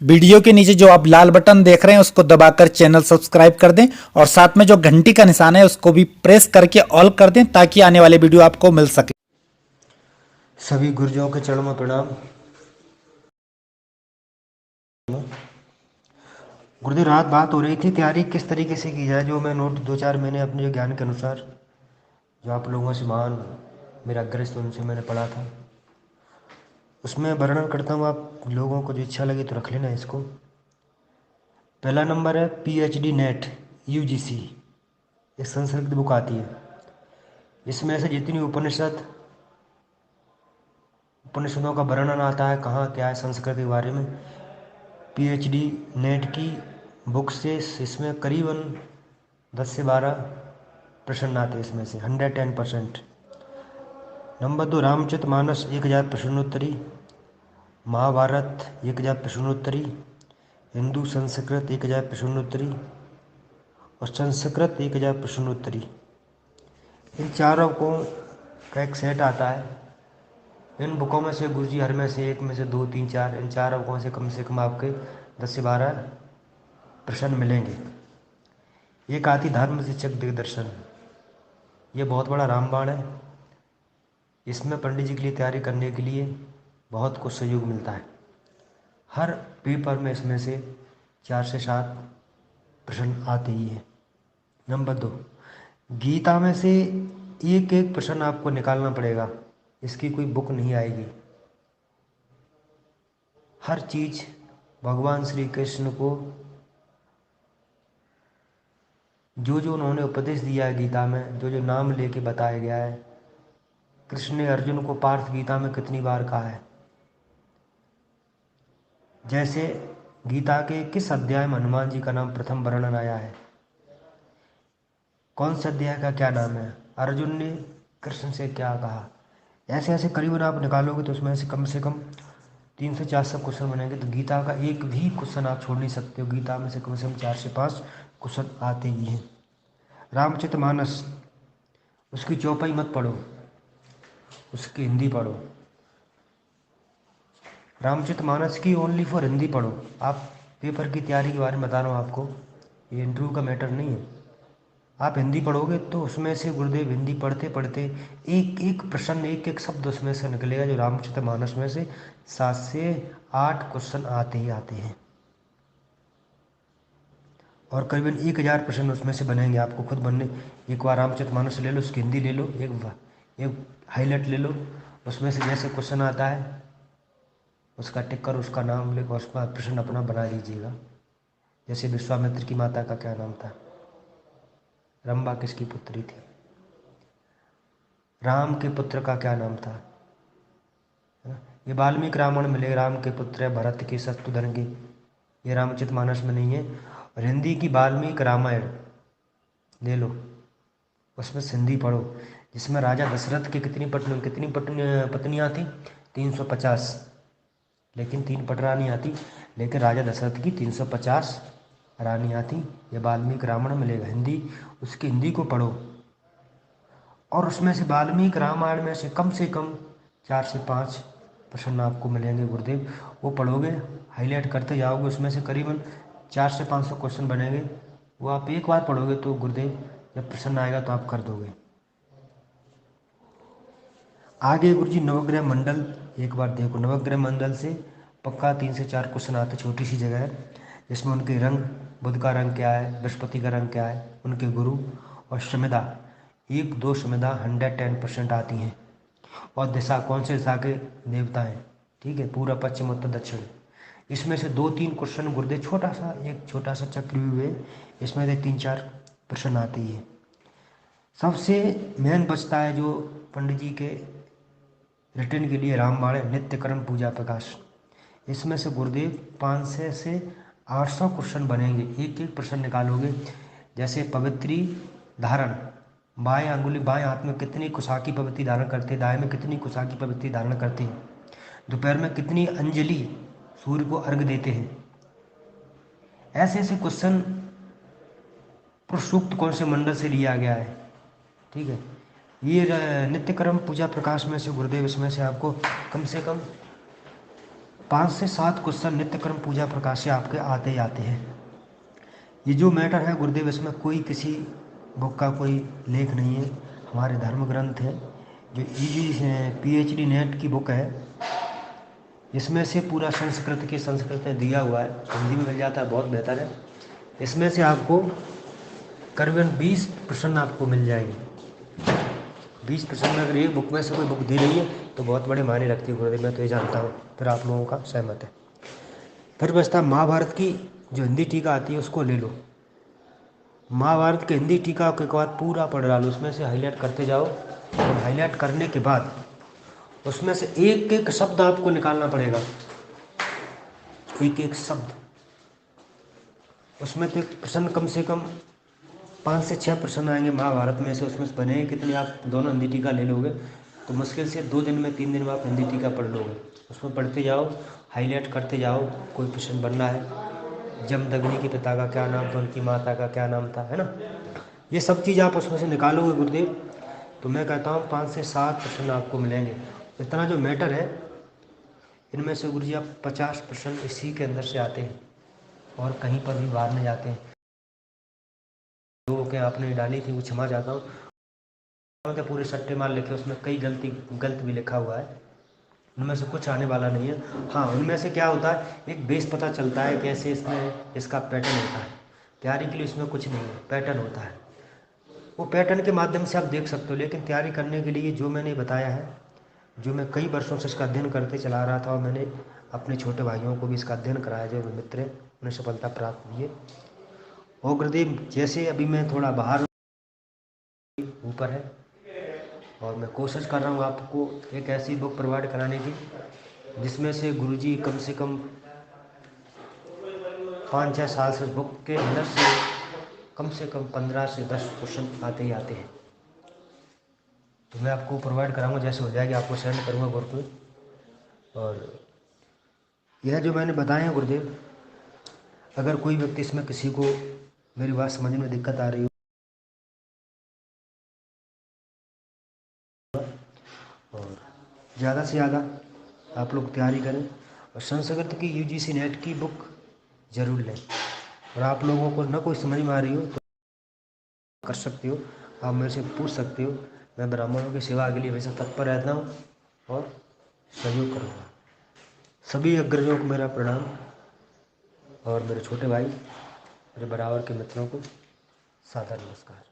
Video के नीचे जो आप लाल बटन देख रहे हैं उसको दबाकर चैनल सब्सक्राइब कर दें और साथ में जो घंटी का निशान है उसको भी प्रेस करके ऑल कर दें ताकि आने वाले वीडियो आपको मिल सके। सभी गुरुजनों के चरणों में प्रणाम। गुरुदेव, रात बात हो रही थी तैयारी किस तरीके से की जाए। जो मैं नोट 2-4 महीने अपने जो ज्ञान के अनुसार जो आप लोगों से महान मेरा ग्रस्त उनसे मैंने पढ़ा था, उसमें वर्णन करता हूँ। आप लोगों को जो इच्छा लगे तो रख लेना इसको। पहला नंबर है PhD नेट UGC। ये संस्कृत की बुक आती है। इसमें से जितनी उपनिषदों का वर्णन आता है, कहाँ क्या है संस्कृत के बारे में, PhD नेट की बुक से इसमें करीबन 10 से 12 प्रश्न आते हैं। इसमें से 110%। नंबर 2, रामचरितमानस 1000 प्रश्नोत्तरी, महाभारत 1000 प्रश्नोत्तरी, हिंदू संस्कृत 1000 प्रश्नोत्तरी और संस्कृत 1000 प्रश्नोत्तरी। इन चारों को का एक सेट आता है। इन बुकों में से गुरुजी हर में से एक में से 2, 3, 4 इन चार बुकों से कम आपके 10 से 12 प्रश्न मिलेंगे। एक आती धर्म शिक्षक दिग्दर्शन। ये बहुत बड़ा रामबाण है। इसमें पंडित जी के लिए तैयारी करने के लिए बहुत कुछ सहयोग मिलता है। हर पेपर में इसमें से 4 से 7 प्रश्न आते ही हैं। नंबर 2, गीता में से एक एक प्रश्न आपको निकालना पड़ेगा। इसकी कोई बुक नहीं आएगी। हर चीज भगवान श्री कृष्ण को जो जो उन्होंने उपदेश दिया है गीता में, जो जो नाम लेके बताया गया है। कृष्ण ने अर्जुन को पार्थ गीता में कितनी बार कहा है। जैसे गीता के किस अध्याय में हनुमान जी का नाम प्रथम वर्णन आया है, कौन से अध्याय का क्या नाम है, अर्जुन ने कृष्ण से क्या कहा। ऐसे ऐसे करीबन आप निकालोगे तो उसमें से कम 300-400 क्वेश्चन बनेंगे। तो गीता का एक भी क्वेश्चन आप छोड़ नहीं सकते हो। गीता में से कम 4 से 5 क्वेश्चन आते ही हैं। रामचरितमानस, उसकी चौपाई मत पढ़ो, उसकी हिंदी पढ़ो। रामचरितमानस की ओनली फॉर हिंदी पढ़ो। आप पेपर की तैयारी के बारे में बता रहा हूँ आपको, ये इंटरव्यू का मैटर नहीं है। आप हिंदी पढ़ोगे तो उसमें से गुरुदेव हिंदी पढ़ते पढ़ते एक एक प्रश्न, एक एक शब्द उसमें से निकलेगा। जो रामचरितमानस में से 7 से 8 क्वेश्चन आते ही आते हैं और करीबन 1000 प्रश्न उसमें से बनेंगे। आपको खुद बनने। एक बार रामचरितमानस ले लो, उसकी हिंदी ले लो, एक हाईलाइट ले लो। उसमें से जैसे क्वेश्चन आता है उसका टिक कर उसका नाम लिखो, उसका प्रश्न अपना बना लीजिएगा। जैसे विश्वामित्र की माता का क्या नाम था, रंभा किसकी पुत्री थी, राम के पुत्र का क्या नाम था, है ना। ये वाल्मीकि रामायण मिले, राम के पुत्र है भरत के शत्रुघ्न के। ये रामचरितमानस में नहीं है। और हिंदी की वाल्मीकि रामायण ले लो, उसमें हिंदी पढ़ो। जिसमें राजा दशरथ की कितनी पत्नियां थी, 350। लेकिन 3 पटरानी आती, लेकिन राजा दशरथ की 350 रानियाँ थी। ये वाल्मीकि रामायण मिलेगा हिंदी, उसकी हिंदी को पढ़ो। और उसमें से वाल्मीकि रामायण में से कम 4 से 5 प्रश्न आपको मिलेंगे गुरुदेव। वो पढ़ोगे, हाईलाइट करते जाओगे, उसमें से करीबन 400 से 500 क्वेश्चन बनेंगे। वो आप एक बार पढ़ोगे तो गुरुदेव जब प्रश्न आएगा तो आप कर दोगे। आगे गुरुजी नवग्रह मंडल एक बार देखो। नवग्रह मंडल से पक्का 3 से 4 क्वेश्चन आते। छोटी सी जगह है। इसमें उनके रंग, बुध का रंग क्या है, बृहस्पति का रंग क्या है, उनके गुरु और संविदा, 1-2 संविदा 110% आती हैं। और दिशा, कौन से दिशा के देवता हैं, ठीक है, पूरा, पश्चिम, उत्तर, दक्षिण। इसमें से 2-3 क्वेश्चन गुरुदेव छोटा सा चक्रव्यूह है, इसमें से 3-4 प्रश्न आते ही है। सबसे मेन बचता है जो पंडित जी के रिटर्न के लिए रामबाण है, नित्य कर्म पूजा प्रकाश। इसमें से गुरुदेव 500 से 800 क्वेश्चन बनेंगे। एक एक प्रश्न निकालोगे। जैसे पवित्री धारण, बाएं अंगुली बाएं हाथ में कितनी कुशा की पवित्री धारण करते हैं, दाएं में कितनी कुशा की पवित्री धारण करते हैं, दोपहर में कितनी अंजलि सूर्य को अर्घ देते हैं। ऐसे ऐसे क्वेश्चन सूक्त कौन से मंडल से लिया गया है, ठीक है। ये नित्य कर्म पूजा प्रकाश में से गुरुदेव, इसमें से आपको कम से कम 5 से 7 क्वेश्चन नित्य कर्म पूजा प्रकाश से आपके आते ही आते हैं। ये जो मैटर है गुरुदेव, इसमें कोई किसी बुक का कोई लेख नहीं है, हमारे धर्म ग्रंथ है। जो PhD नेट की बुक है, इसमें से पूरा संस्कृत में दिया हुआ है, हिंदी में मिल जाता है, बहुत बेहतर है। इसमें से आपको करीबन 20 प्रश्न आपको मिल जाएंगे। 20 प्रश्न में अगर एक बुक में से कोई बुक दी रही है तो बहुत बड़े मायने रखती है गुरुदेव, मैं तो ये जानता हूँ। फिर आप लोगों का सहमत है। फिर बचता महाभारत की जो हिंदी टीका आती है, उसको ले लो। महाभारत के हिंदी टीका के बाद पूरा पढ़ डालो, उसमें से हाईलाइट करते जाओ, और हाईलाइट करने के बाद उसमें से एक एक शब्द आपको निकालना पड़ेगा, एक एक शब्द। उसमें तो प्रश्न कम से कम 5 से 6 प्रश्न आएंगे महाभारत में से। उसमें से बने कितने, आप दोनों हिंदी टीका ले लोगे तो मुश्किल से 2 दिन में 3 दिन में आप हिंदी टीका पढ़ लोगे। उसमें पढ़ते जाओ, हाईलाइट करते जाओ। कोई प्रश्न बनना है, जमदग्नि के पिता का क्या नाम था, उनकी माता का क्या नाम था, है ना, ये सब चीज़ आप उसमें से निकालोगे गुरुदेव, तो मैं कहता हूँ 5 से 7 प्रश्न आपको मिलेंगे। इतना जो मैटर है, इनमें से गुरुजी आप 50 प्रश्न इसी के अंदर से आते हैं और कहीं पर भी बाहर नहीं जाते हैं। जो कि आपने डाली थी वो क्षमा चाहता हूँ, के पूरे सट्टे मार लिखे, उसमें कई गलत भी लिखा हुआ है, उनमें से कुछ आने वाला नहीं है। हाँ, उनमें से क्या होता है, एक बेस पता चलता है कैसे इसमें इसका पैटर्न होता है। तैयारी के लिए इसमें कुछ नहीं है, पैटर्न होता है, वो पैटर्न के माध्यम से आप देख सकते हो। लेकिन तैयारी करने के लिए जो मैंने बताया है, जो मैं कई वर्षों से इसका अध्ययन करते चला रहा था, और मैंने अपने छोटे भाइयों को भी इसका अध्ययन कराया, जो मित्र हैं, उन्हें सफलता प्राप्त हुई है। और गुरुदेव, जैसे अभी मैं थोड़ा बाहर ऊपर है, और मैं कोशिश कर रहा हूँ आपको एक ऐसी बुक प्रोवाइड कराने की जिसमें से गुरुजी कम से 5 या 6 साल से बुक के अंदर से कम 15 से 10 क्वेश्चन आते ही आते हैं। तो मैं आपको प्रोवाइड कराऊंगा, जैसे हो जाएगी आपको सेंड करूँगा ग्रुप में। और यह जो मैंने बताए हैं गुरुदेव, अगर कोई व्यक्ति इसमें किसी को मेरी बात समझने में दिक्कत आ रही हो, और ज़्यादा से ज़्यादा आप लोग तैयारी करें, और संस्कृत की UGC नेट की बुक ज़रूर लें। और आप लोगों को न कोई समझ में आ रही हो तो कर सकते हो, आप मेरे से पूछ सकते हो। मैं ब्राह्मणों की सेवा के लिए वैसे तत्पर रहता हूँ और सहयोग करूँगा। सभी अग्रजों को मेरा प्रणाम, और मेरे छोटे भाई, मेरे बराबर के मित्रों को सादर नमस्कार।